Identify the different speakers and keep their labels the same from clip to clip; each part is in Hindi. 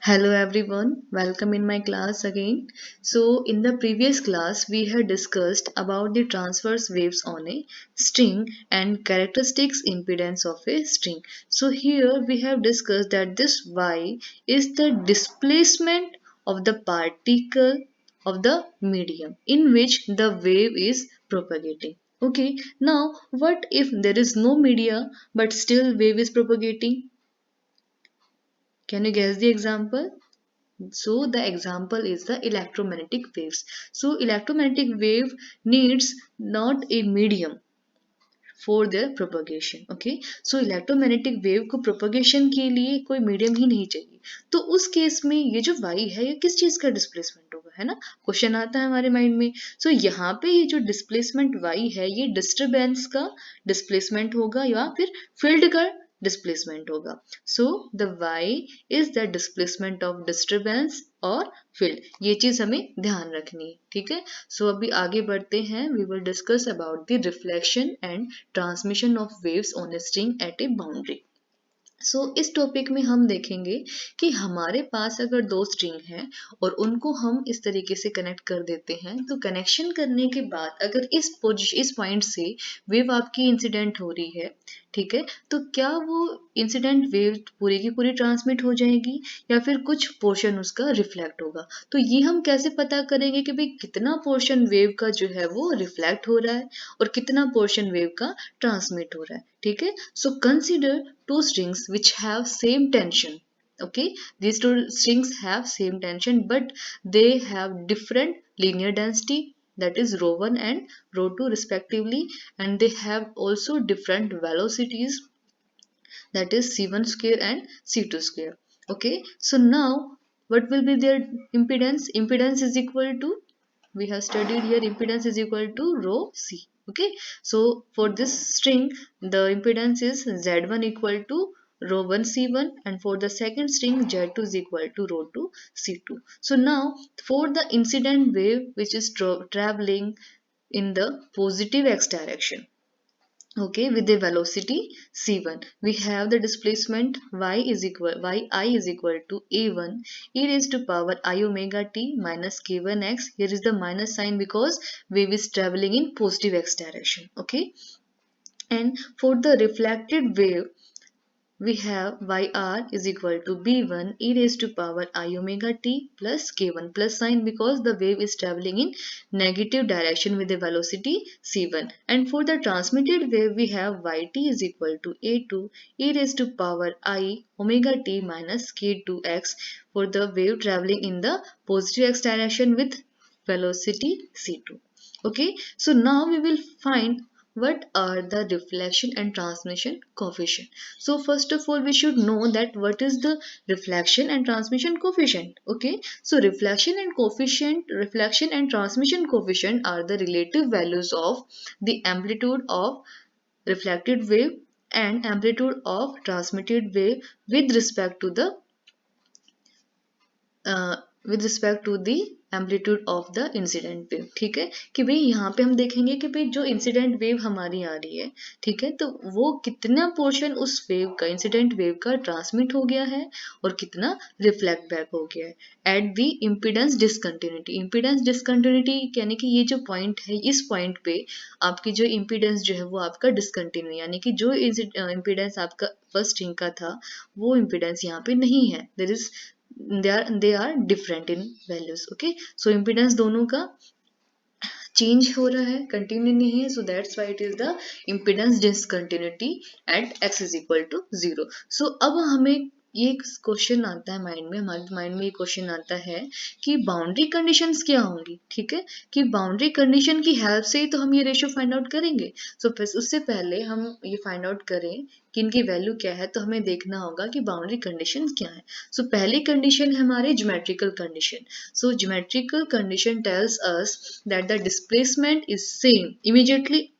Speaker 1: Hello everyone, welcome in my class again. So in the previous class we had discussed about the transverse waves on a string and characteristics impedance of a string. So here we have discussed that this y is the displacement of the particle of the medium in which the wave is propagating. Okay, now what if there is no media but still wave is propagating? Can you guess the example? So the example is the electromagnetic waves. So electromagnetic wave needs not a medium for their propagation. Okay, so electromagnetic wave को प्रोपगेशन के लिए कोई मीडियम ही नहीं चाहिए. तो उस केस में ये जो y है ये किस चीज का डिस्प्लेसमेंट होगा, है ना? क्वेश्चन आता है हमारे माइंड में. सो यहाँ पे ये जो डिस्प्लेसमेंट y है ये डिस्टरबेंस का डिस्प्लेसमेंट होगा या फिर फील्ड का डिस्प्लेसमेंट होगा. So the y is the displacement of disturbance और फील्ड. ये चीज हमें ध्यान रखनी है, ठीक है. सो अभी आगे बढ़ते हैं. We will discuss about the reflection and transmission of waves on a string at a boundary. So इस टॉपिक में हम देखेंगे कि हमारे पास अगर दो स्ट्रिंग हैं और उनको हम इस तरीके से कनेक्ट कर देते हैं तो कनेक्शन करने के बाद अगर इस पॉइंट से वेव आपकी इंसिडेंट हो रही है, ठीक है, तो क्या वो इंसिडेंट वेव पूरी की पूरी ट्रांसमिट हो जाएगी या फिर कुछ पोर्शन उसका रिफ्लेक्ट होगा. तो ये हम कैसे पता करेंगे कि भाई कितना पोर्शन वेव का जो है वो रिफ्लेक्ट हो रहा है और कितना पोर्शन वेव का ट्रांसमिट हो रहा है, ठीक है. So consider two strings which have same tension. Okay, these two strings have same tension but they have different linear density, that is rho 1 and rho 2 respectively, and they have also different velocities, that is c1 square and c2 square. Okay, so now what will be their impedance? Impedance is equal to, we have studied here, impedance is equal to rho c. Okay, so for this string the impedance is z1 equal to rho 1 c1, and for the second string z2 is equal to rho 2 c2. So now for the incident wave which is traveling in the positive x direction, okay, with the velocity c1, we have the displacement yi is equal to a1 e raised to power I omega t minus k1x. Here is the minus sign because wave is traveling in positive x direction. Okay, and for the reflected wave we have yr is equal to b1 e raised to power I omega t plus k1 plus sign because the wave is traveling in negative direction with the velocity c1. And for the transmitted wave we have yt is equal to a2 e raised to power I omega t minus k2x for the wave traveling in the positive x direction with velocity c2. Okay, so now we will find what are the reflection and transmission coefficient. So first of all we should know that what is the reflection and transmission coefficient. Okay, so reflection and transmission coefficient are the relative values of the amplitude of reflected wave and amplitude of transmitted wave with respect to the amplitude of the incident wave. ठीक है, कि भाई यहाँ पे हम देखेंगे कि भाई जो इंसिडेंट वेव हमारी आ रही है, ठीक है, तो वो कितना पोर्शन उस वेव का, इंसिडेंट वेव का ट्रांसमिट हो गया है और कितना रिफ्लेक्ट बैक हो गया है at the impedance discontinuity. Impedance discontinuity यानी कि ये जो पॉइंट है, इस पॉइंट पे आपकी जो इम्पीडेंस जो है वो आपका डिसकंटिन्यू, यानी कि जो इम्पीडेंस आपका फर्स्ट स्ट्रिंग का था वो इम्पीडेंस यहाँ पे नहीं है. There is they are different in values. Okay, so impedance दोनों का चेंज हो रहा है, कंटिन्यू नहीं है. So that's why it is the impedance discontinuity at x is equal to 0. सो अब हमें ये क्वेश्चन आता है माइंड में, हमारे माइंड में ये क्वेश्चन आता है कि बाउंड्री कंडीशंस क्या होंगी. ठीक है, कि बाउंड्री कंडीशन की हेल्प से ही तो हम ये रेशियो फाइंड आउट करेंगे. सो उससे पहले हम ये फाइंड आउट करें कि इनकी वैल्यू क्या है, तो हमें देखना होगा कि बाउंड्री कंडीशन क्या है. सो पहली कंडीशन है हमारी geometrical condition. So geometrical condition tells us that the displacement is same immediately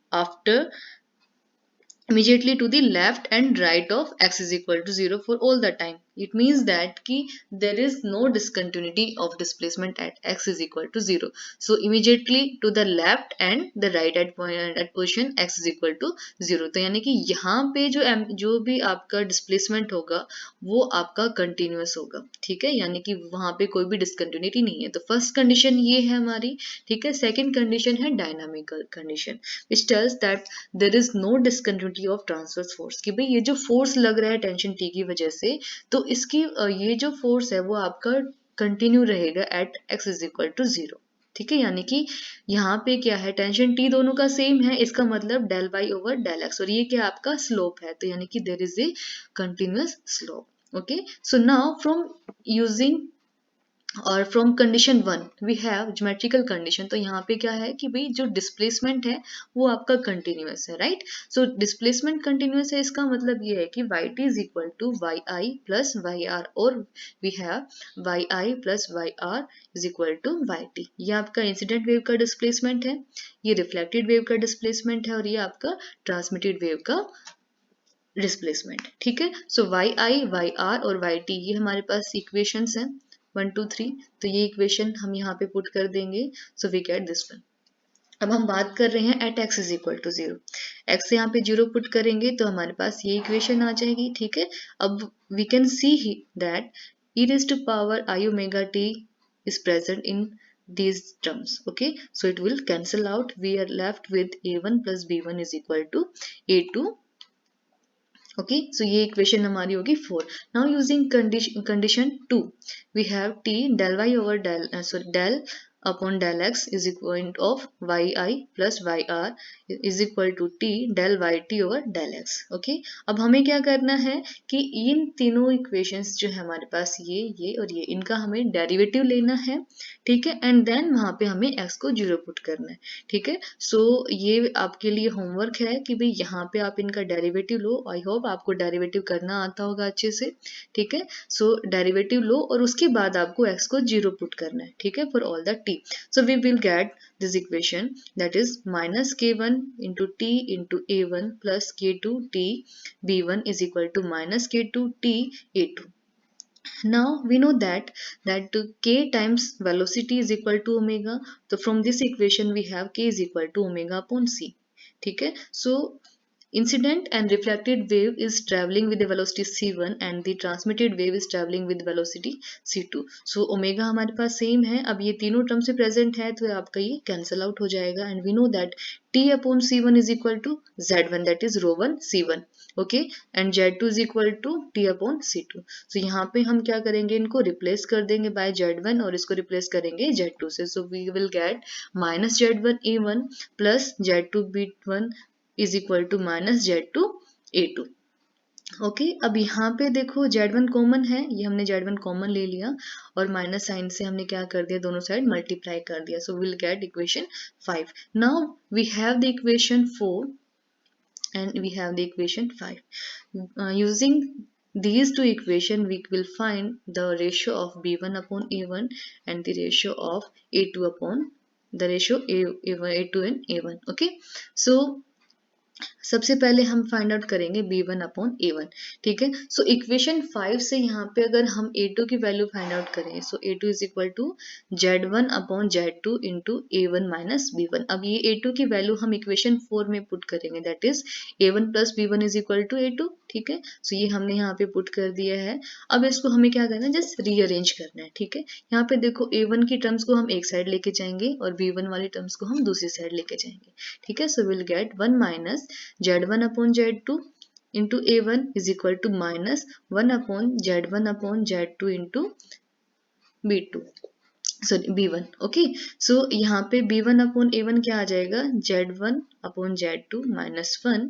Speaker 1: to the left and right of x is equal to 0 for all the time. It means that कि there is no discontinuity of displacement at x is equal to 0. So immediately to the left and the right at position x is equal to 0. तो यानी कि यहाँ पे जो भी आपका डिस्प्लेसमेंट होगा वो आपका कंटिन्यूअस होगा, ठीक है, यानी कि वहाँ पे कोई भी डिसकंटिन्यूटी नहीं है. तो फर्स्ट कंडीशन ये है हमारी, ठीक है. सेकंड कंडीशन है dynamical condition which tells that there is no discontinuity of transverse force, कि भाई ये जो फोर्स लग रहा है टेंशन टी की वजह से, तो इसकी ये जो फोर्स है वो आपका कंटिन्यू रहेगा at x is equal to 0, ठीक है. यानी कि यहाँ पे क्या है, टेंशन टी दोनों का सेम है, इसका मतलब del y over del x, और ये क्या आपका स्लोप है, तो यानी कि there is a continuous slope. Okay, so now from using और from condition 1 we have geometrical condition. तो यहाँ पे क्या है कि भाई जो डिस्प्लेसमेंट है वो आपका कंटिन्यूअस है, राइट. सो डिस्प्लेसमेंट कंटिन्यूअस है, इसका मतलब ये है कि y t is equal to y i plus y r, और we have y i plus y r is equal to y t. ये आपका इंसिडेंट वेव का डिस्प्लेसमेंट है, ये रिफ्लेक्टेड वेव का डिस्प्लेसमेंट है, और ये आपका ट्रांसमिटेड वेव का डिस्प्लेसमेंट, ठीक है. सो वाई आई, वाई आर और वाई टी ये हमारे पास इक्वेशंस हैं 1 2 3. तो ये इक्वेशन हम यहाँ पे पुट कर देंगे, so we get this one. अब हम बात कर रहे हैं at x is equal to 0. X यहाँ पे 0 पुट करेंगे तो हमारे पास ये इक्वेशन आ जाएगी, ठीक है. अब we can see that e raised to power I omega t is present in these terms. Okay, so it will cancel out. We are left with a1 plus b1 is equal to a2. Okay, so ये इक्वेशन हमारी होगी 4. Now using condition 2 we have t del y over del upon del x is equal of yi plus yr is equal to t del yt over del x. Okay, अब हमें क्या करना है कि इन तीनों इक्वेशंस जो है हमारे पास ये और ये, इनका हमें डेरिवेटिव लेना है, ठीक है, एंड देन वहां पे हमें x को 0 पुट करना है, ठीक है. सो ये आपके लिए होमवर्क है कि भाई यहाँ पे आप इनका डेरिवेटिव लो. आई होप आपको डेरिवेटिव करना आता होगा अच्छे से, ठीक है. सो डेरिवेटिव लो और उसके बाद आपको x को 0 पुट करना है, ठीक है, for all the t. So we will get this equation, that is minus k1 into t into a1 plus k2 t b1 is equal to minus k2 t a2. Now we know that k times velocity is equal to omega. So from this equation we have k is equal to omega upon c. ठीक है. So incident and reflected wave is traveling with the velocity c1 and the transmitted wave is traveling with velocity c2. So omega हमारे पास सेम है. अब ये तीनों टर्म से प्रेजेंट है तो आपका ये कैंसल आउट हो जाएगा, and we know that t upon c1 is equal to z1, that is rho 1 c1. Okay, and z2 is equal to t upon c2. so यहाँ पे हम क्या करेंगे, इनको रिप्लेस कर देंगे बाय z1 और इसको रिप्लेस करेंगे z2 से. So we will get minus z1 a1 plus z2 b1 is equal to minus z2 a2. Okay, अब यहाँ पे देखो z1 कॉमन है, ये हमने z1 कॉमन ले लिया और माइनस साइन से हमने क्या कर दिया, दोनों साइड मल्टीप्लाई कर दिया. So will get equation 5. Now we have the equation 4 and we have the equation 5. Using these two equations we will find the ratio of b1 upon a1 and the ratio of a2 upon the ratio a2 and a1. Okay, so सबसे पहले हम फाइंड आउट करेंगे b1 अपॉन a1, ठीक है. सो इक्वेशन 5 से यहाँ पे अगर हम a2 की वैल्यू फाइंड आउट करें, so a2 is equal to z1 upon z2 into a1 minus b1. अब ये a2 की वैल्यू हम इक्वेशन 4 में पुट करेंगे, that is a1 plus b1 is equal to a2, ठीक है. सो ये हमने यहाँ पे पुट कर दिया है. अब इसको हमें क्या करना है, जस्ट रीअरेंज करना है, ठीक है. यहाँ पे देखो a1 की टर्म्स को हम एक साइड लेके जाएंगे और b1 वाली टर्म्स को हम दूसरी साइड लेके जाएंगे, ठीक है. सो will gate 1 minus z1 upon z2 into a1 is equal to minus 1 upon z1 upon z2 into b2, sorry b1. Okay, so यहाँ पे b1 upon a1 क्या आ जाएगा, z1 upon z2 minus 1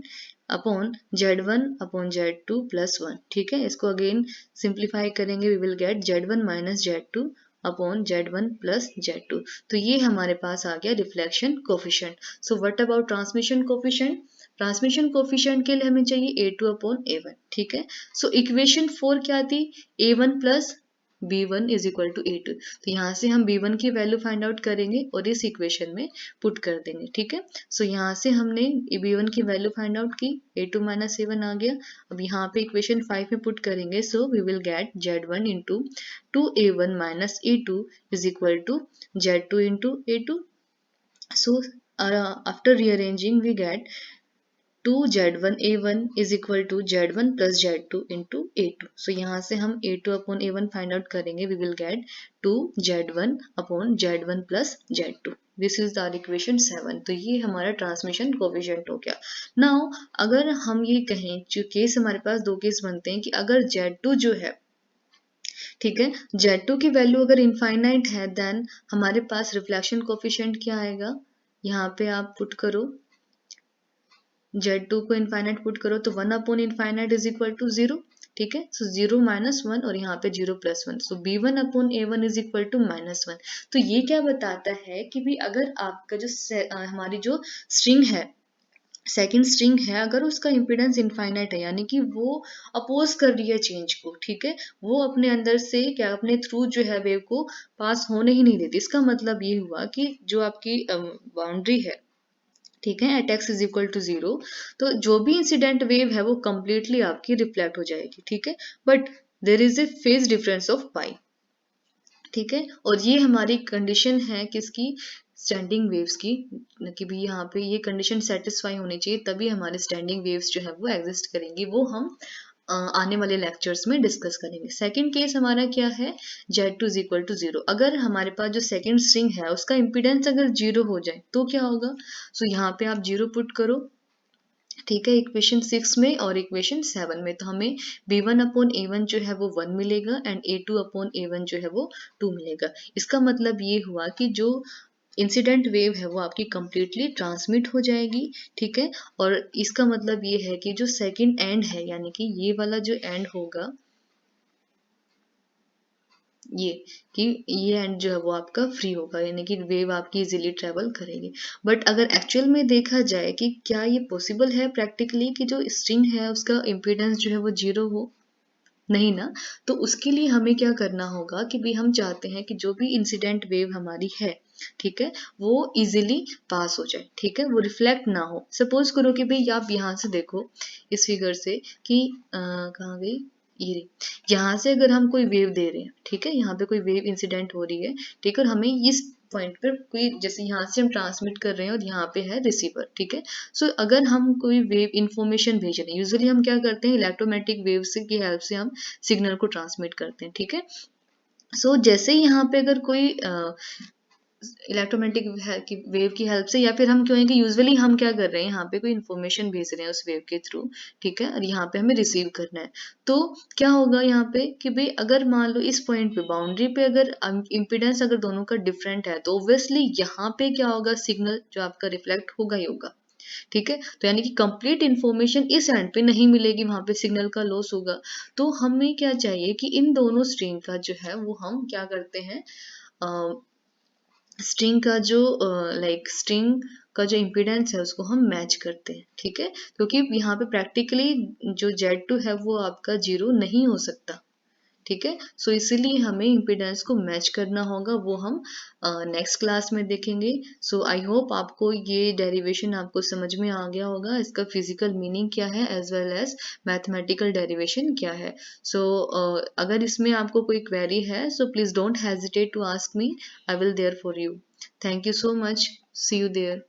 Speaker 1: upon z1 upon z2 plus 1, ठीक है. इसको अगेन सिंप्लीफाई करेंगे, we will get z1 minus z2 upon z1 plus z2. तो ये हमारे पास आ गया reflection coefficient. So what about transmission coefficient? Transmission coefficient के लिए हमें चाहिए a2 अपॉन a1, ठीक है. सो इक्वेशन 4 क्या थी, a1 plus b1 is equal to a2। तो यहाँ से हम b1 की वैल्यू फाइंड आउट करेंगे और इस इक्वेशन में पुट कर देंगे, ठीक है। सो यहाँ से हमने b1 की वैल्यू फाइंड आउट की, a2 माइनस a1 आ गया। अब यहाँ पे इक्वेशन 5 में पुट करेंगे, so we will get z1 into 2a1 minus a2 is equal to z2 into a2। So after rearranging we get 2z1 a1 is equal to z1 plus z2 into a2। So यहाँ से हम a2 upon a1 find out करेंगे, we will get 2z1 upon z1 plus z2। This is our equation 7। तो ये हमारा ट्रांसमिशन कोफिशिएंट हो गया। Now अगर हम ये कहें, जो केस हमारे पास दो केस बनते हैं कि अगर z2 जो है, ठीक है, z2 की वैल्यू अगर इनफाइनाइट है, देन हमारे पास रिफ्लेक्शन कोफिशिएंट क्या आएगा, यहाँ पे आप पुट करो, z2 को इनफाइनाइट पुट करो तो 1 upon infinite is equal to 0, ठीक है। सो 0 माइनस 1 और यहाँ पे 0 plus 1, so b1 upon a1 is equal to minus 1। तो ये क्या बताता है कि भी अगर आपका जो हमारी जो स्ट्रिंग है, सेकेंड स्ट्रिंग है, अगर उसका इम्पिडेंस इनफाइनाइट है, यानी कि वो अपोज कर रही है चेंज को, ठीक है, वो अपने अंदर से क्या, अपने थ्रू जो है वेव को पास होने ही नहीं देती। इसका मतलब ये हुआ कि जो आपकी बाउंड्री है, ठीक है, at x is equal to 0, तो जो भी इंसिडेंट वेव है वो कंप्लीटली आपकी रिफ्लेक्ट हो जाएगी, ठीक है। But there is a phase difference of pi, ठीक है। और ये हमारी कंडीशन है किसकी, स्टैंडिंग वेव्स की, कि भी यहाँ पे ये कंडीशन सेटिस्फाई होनी चाहिए, तभी हमारे स्टैंडिंग वेव्स जो है वो एग्जिस्ट करेंगी। वो हम आने वाले लेक्चर्स में डिस्कस करेंगे। सेकंड केस हमारा क्या है, z2 इज इक्वल टू 0। अगर हमारे पास जो सेकंड स्ट्रिंग है उसका इम्पिडेंस अगर 0 हो जाए तो क्या होगा, सो यहाँ पे आप 0 पुट करो, ठीक है, इक्वेशन 6 में और इक्वेशन 7 में। तो हमें b1 अपॉन a1 जो है वो 1 मिलेगा एंड a2 अपॉन a1 जो है वो 2 मिलेगा। इसका मतलब ये हुआ कि जो इंसिडेंट वेव है वो आपकी कंप्लीटली ट्रांसमिट हो जाएगी, ठीक है। और इसका मतलब ये है कि जो सेकंड एंड है, यानी कि ये वाला जो एंड होगा, ये कि ये एंड जो है वो आपका फ्री होगा, यानी कि वेव आपकी इजीली ट्रेवल करेगी। बट अगर एक्चुअल में देखा जाए कि क्या ये पॉसिबल है प्रैक्टिकली कि जो स्ट्रिंग है उसका इम्पीडेंस जो है वो 0 हो, नहीं ना। तो उसके लिए हमें क्या करना होगा कि भी हम चाहते हैं कि जो भी इंसिडेंट वेव हमारी है, ठीक है, वो इजीली पास हो जाए, ठीक है, वो रिफ्लेक्ट ना हो। सपोज करो कि भाई आप यहाँ से देखो इस फिगर से कि कहाँ गई ये, यहाँ से अगर हम कोई वेव दे रहे हैं, ठीक है, यहाँ पे कोई वेव इंसिडेंट हो रही है, ठीक है, और हमें इस पॉइंट पर कोई, जैसे यहाँ से हम ट्रांसमिट कर रहे हैं और यहाँ पे है रिसीवर, ठीक है। सो अगर हम कोई वेव इंफॉर्मेशन भेज रहे हैं, यूजुअली हम क्या करते हैं, इलेक्ट्रोमैग्नेटिक वेव्स की हेल्प से हम सिग्नल को ट्रांसमिट करते हैं, ठीक है। सो जैसे ही यहाँ पे अगर कोई इलेक्ट्रोमैग्नेटिक वेव की हेल्प से, या फिर हम क्यों है कि यूजुअली हम क्या कर रहे हैं, यहाँ पे कोई इन्फॉर्मेशन भेज रहे हैं उस वेव के थ्रू, ठीक है, और यहाँ पे हमें रिसीव करना है। तो क्या होगा यहाँ पे कि भाई अगर मान लो इस पॉइंट पे बाउंड्री पे अगर इम्पिडेंस अगर दोनों का डिफरेंट है, तो ऑब्वियसली यहाँ पे क्या होगा, सिग्नल जो आपका रिफ्लेक्ट होगा ही होगा, ठीक है। तो यानी कि कंप्लीट इन्फॉर्मेशन इस एंड पे नहीं मिलेगी, वहां पे सिग्नल का लॉस होगा। तो हमें क्या चाहिए कि इन दोनों स्ट्रिंग का जो है वो हम क्या करते हैं, स्ट्रिंग का जो स्ट्रिंग का जो इम्पीडेंस है उसको हम मैच करते हैं, ठीक है, क्योंकि यहाँ पे प्रैक्टिकली जो Z2 है वो आपका 0 नहीं हो सकता, ठीक है। सो इसीलिए हमें इम्पीडेंस को मैच करना होगा, वो हम नेक्स्ट क्लास में देखेंगे। सो आई होप आपको ये डेरिवेशन आपको समझ में आ गया होगा, इसका फिजिकल मीनिंग क्या है as well as mathematical derivation क्या है। सो अगर इसमें आपको कोई क्वेरी है, so please don't hesitate to ask me, I will there for you. Thank you so much, see you there.